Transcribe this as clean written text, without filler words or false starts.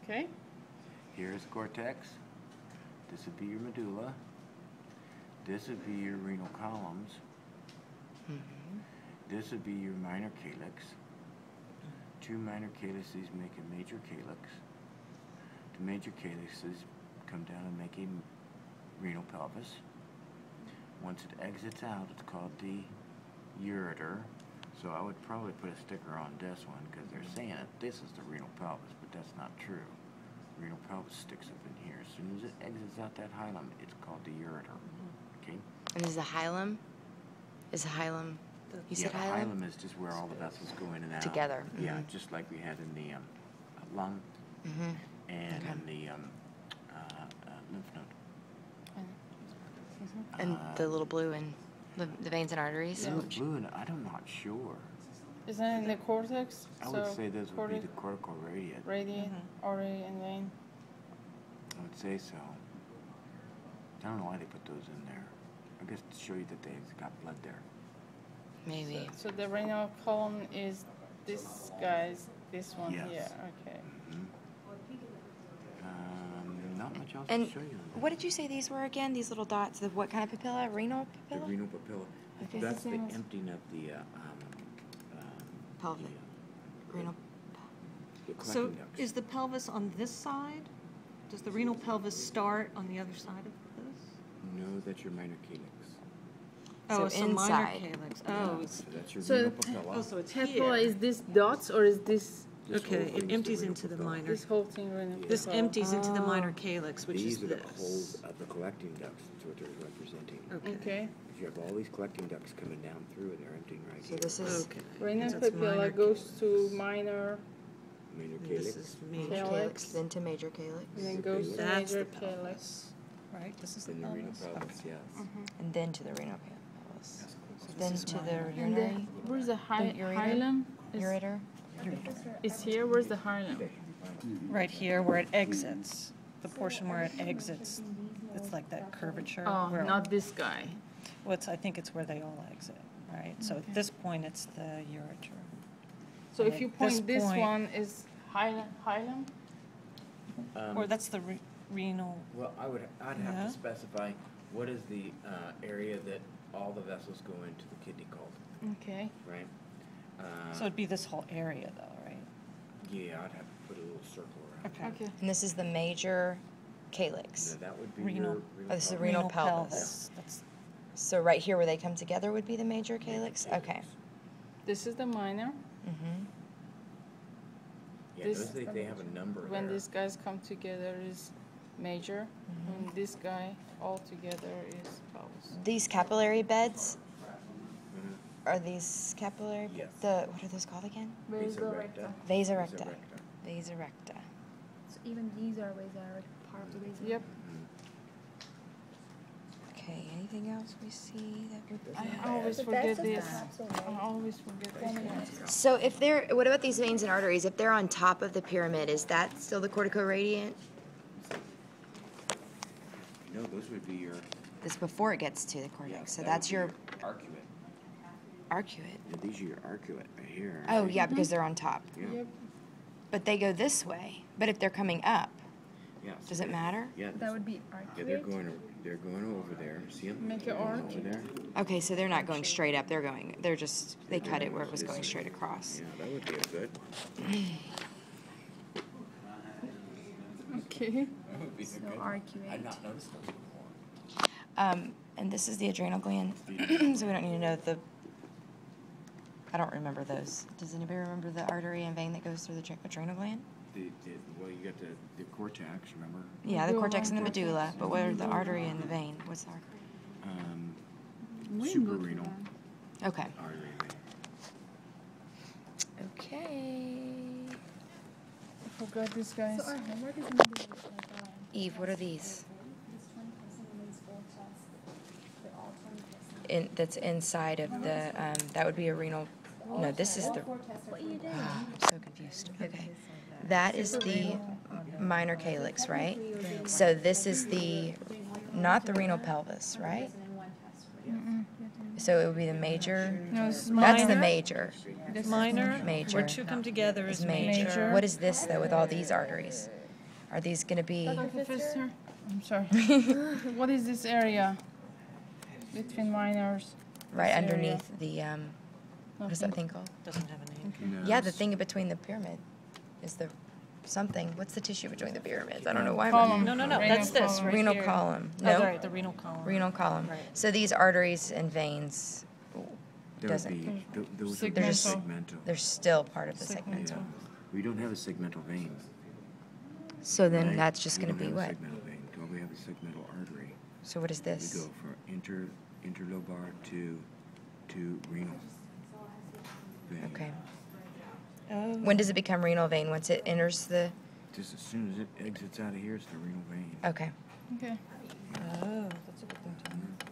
Okay. Here's cortex. This would be your medulla. This would be your renal columns. This would be your minor calyx. Two minor calyxes make a major calyx. The major calyxes come down and make a renal pelvis. Once it exits out, it's called the ureter. So I would probably put a sticker on this one because they're saying that this is the renal pelvis, but that's not true. Renal pelvis sticks up in here. As soon as it exits out that hilum, it's called the ureter. Okay? And is the hilum? Is the hilum? You said the hilum? hilum is just where all the vessels go in and out. Together. Yeah, just like we had in the lung and in the lymph node. And the little blue and the veins and arteries? Blue, and I'm not sure. Isn't it in the cortex? I would say those would be the cortical radiate. Radiate, artery, and vein. I would say so. I don't know why they put those in there. I guess to show you that they've got blood there. Maybe. So the renal column is this guy's, this one Yes. here. Okay. Not much else And to show you. what did you say these were again? These little dots? The what kind of papilla? Renal The papilla? renal papilla. Okay. That's the emptying of the Pelvic. Renal. the So collecting ducts. is the pelvis on this side? Does the renal pelvis start on the other side of this? No, that's your minor calyx. Oh, So so minor inside. calyx. Oh, So that's your So renal papilla. oh, so it's Papilla here. is this dots or is this This whole Okay, thing's it the empties renal into the papilla. minor. this whole thing renal? This papilla? empties into the minor calyx, which These is are the holes this. of the collecting ducts. That's what they're representing. Okay. Okay. You have all these collecting ducts coming down through, and they're emptying right So here. this is Okay. Renal So it's minor papilla goes calyx. to minor Minor And calyx. this is major. Calyx. calyx, then to major calyx, and then the goes to calyx. That's major the calyx. pelvis. Right, this is the Then the renal pelvis. pelvis, yes. and then to the renal pelvis. So Then this is to the minor. And urinary then where's the ureter? hilum? ureter. Is here. Where's the hilum? Right here where it exits, the portion where it exits, it's like that curvature. Oh, where- not this guy. Well, I think it's where they all exit, right? So at this point, it's the ureter. So And if you at this point, this point- one is hilum. Or that's the renal, Well, I'd have Yeah. to specify what is the area that all the vessels go into the kidney called, Okay. right? so it'd be this whole area though, right? Yeah, I'd have to put a little circle around. Okay. Okay. And this is the major calyx. No, that would be Renal. your Oh, this is the pelvis. renal pelvis. That's, So right here where they come together would be the major calyx? Okay. This is the minor. Yeah, This- those, they have a number When there. these guys come together is major. When this guy all together is pelvis. These capillary beds, are these capillary? Yes. What are those called again? Vasa recta. Vasa recta. Vasa recta. Vasa recta. So even these are ways that are part of the ways. Yep. Okay, anything else we see that would I always But forget that's this. just I always forget this one. So if they're, what about these veins and arteries? If they're on top of the pyramid, is that still the corticoradiant? No, those would be your, This before it gets to the cortex. yeah, So that that's would be your arcuate. arcuate. Yeah, these are your arcuate right here. Oh, yeah, because they're on top. Yeah. Yep. But they go this way. But if they're coming up, Yeah, so does it matter? Yeah, That would be yeah, they're arcuate. going over there. See them? Make an arc. Over there. Okay, so they're not going straight up. They're just, they cut it where it was going straight across. Yeah, that would be a good. Okay. That would be a So good. arcuate. I'd not noticed those before. And this is the adrenal gland. So we don't need to know I don't remember those. Does anybody remember the artery and vein that goes through the adrenal gland? Well, you got the cortex, remember? Yeah, the Medulla cortex and the cortex. medulla. But what are the artery and the vein? What's the artery? Suprarenal Okay. artery vein. Okay. I forgot this guys. So our homework is going to be like Eve, what are these? this 20% and these full chest. They're all 20%. That's inside of the, that would be a renal, no, this is the, What you did? I'm so confused. Okay. That is the minor calyx, right? So this is not the renal pelvis, right? So it would be the major, No, this is that's the minor. major. minor, Major. where two come together is Major. major. What is this though with all these arteries? Are these going to be, Professor, I'm sorry. What is this area between minors? right This underneath the, what is that Nothing. thing called? Doesn't have a name. Yeah, the thing in between the pyramid is the something. What's the tissue between the pyramids? I don't know why. Column. No, Renal that's this column. right Renal here. column. Oh, No, right, the renal column. renal column. Right. So these arteries and veins, There would doesn't- be, those They're would be just- segmental. they're still part of the Segmental. segmental. Yeah. We don't have a segmental vein. So then right? that's just We going to don't be have what? a segmental vein. All we have is segmental artery. So what is We this? go from interlobar to renal vein. Okay. Oh. When does it become renal vein? Once it enters the, Just as soon as it exits out of here, it's the renal vein. okay. Okay. Oh, that's a good thing to know.